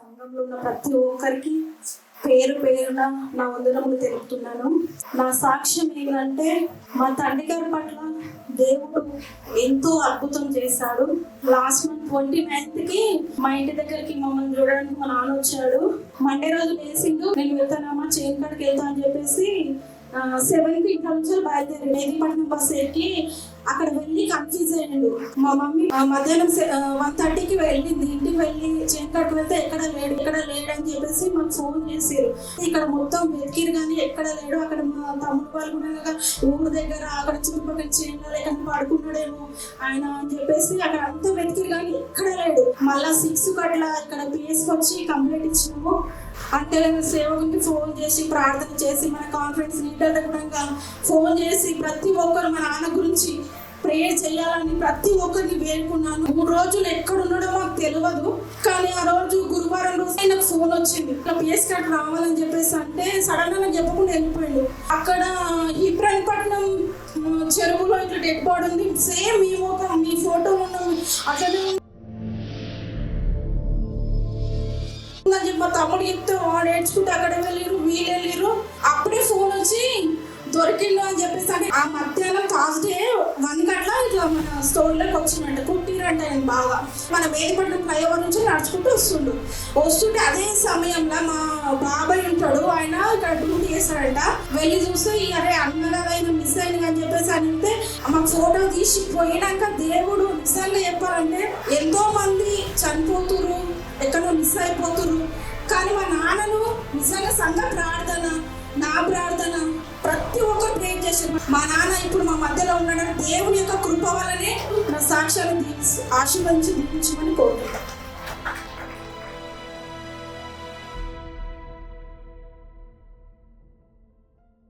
సంఘంలో ఉన్న ప్రతి ఒక్కరికి పేరు పేరున నా వందనములు తెలుపుతున్నాను. నా సాక్ష్యం ఏంటంటే మా తండ్రి గారి పట్ల దేవుడు ఎంతో అద్భుతం చేశాడు. లాస్ట్ మంత్ 29th మా ఇంటి దగ్గరికి మమ్మల్ని చూడడానికి మా నాన్న వచ్చాడు. మండే రోజు లేచిండు, నేను వెళ్తానమ్మా చేను కాడికి వెళ్తా అని చెప్పేసి 7కి ఇంట్లో నుంచి బయలుదేరి మేదీపట్నం బస్సు ఎక్కి అక్కడ వెళ్ళి కన్ఫ్యూజ్ అయ్యాడు. మా మమ్మీ మధ్యాహ్నం 1:30కి వెళ్ళింది. ఇంటికి వెళ్ళి చేనుకాడికి వెళ్తే ఎక్కడ లేడు అని చెప్పేసి మాకు ఫోన్ చేశారు. ఇక్కడ మొత్తం వెతికిరు కానీ ఎక్కడ లేడు. అక్కడ మా తమ్ముడు వాళ్ళు కూడా ఊరు దగ్గర అక్కడ చుట్టుపక్కల చేనులో ఎక్కడ పడుకున్నాడేమో ఆయన అని చెప్పేసి అక్కడ అంతా వెతికిరు కానీ ఎక్కడ లేడు. మళ్ళా 6కి అట్లా ఇక్కడ పిఎస్కి వచ్చి కంప్లైంట్ ఇచ్చినాము. అంటే సేవకునికి ఫోన్ చేసి ప్రార్థన చేసి మన కాన్ఫరెన్స్ లీడర్ కూడా ఫోన్ చేసి ప్రతి ఒక్కరు మా నాన్న గురించి ప్రేయర్ చేయాలని ప్రతి ఒక్కరిని వేడుకున్నాను. 3 రోజులు ఎక్కడున్నాడో మాకు తెలియదు. కానీ ఆ రోజు గురువారం రోజు నాకు ఫోన్ వచ్చింది, ఇట్లా పిఎస్ కార్డ్ రావాలని చెప్పేసి. అంటే సడన్ గా చెప్పకుండా వెళ్ళిపోయాడు. అక్కడ ఇబ్రాహీంపట్నం చెరువులో ఇట్లా డెడ్ బాడీ ఉంది, సేమ్ మీ ఫోటో ఉన్నాం అట్లనే మా తమ్ముడు చెప్తే వాడు ఏడ్చుకుంటే అక్కడ వెళ్ళిరు, వీళ్ళు వెళ్ళిరు. అప్పుడే ఫోన్ వచ్చి దొరికిండు అని చెప్పేసి. అంటే ఆ మధ్యాహ్నం థర్స్డే 1 గంటల ఇట్లా మన స్టోర్లోకి వచ్చిందంట. కుట్టిరంట ఆయన బాగా. మన మేదీపట్నం ఫ్లైఓవర్ నుంచి నడుచుకుంటూ వస్తుంటే అదే సమయంలో మా బాబాయ్ ఉంటాడు, ఆయన ఇక్కడ డ్యూటీ చేస్తాడంట. వెళ్ళి చూస్తే అరే అన్నగారు మిస్ అయింది అని చెప్పేసి అని అంటే మాకు ఫోటో తీసి పోయినాక దేవుడు నిజంగా చెప్పాలంటే ఎంతో మంది చనిపోతురు, ఎక్కడో మిస్ అయిపోతురు. కానీ మా నాన్నను నిజంగా సంఘ ప్రార్థన, నా ప్రార్థన ప్రతి ఒక్కరు ప్రేర్ చేశారు. మా నాన్న ఇప్పుడు మా మధ్యలో ఉన్నాడని దేవుని యొక్క కృప వల్లనే నా సాక్ష్యాన్ని ఆశీర్వదించి దీవించమని కోరుకుంటాను.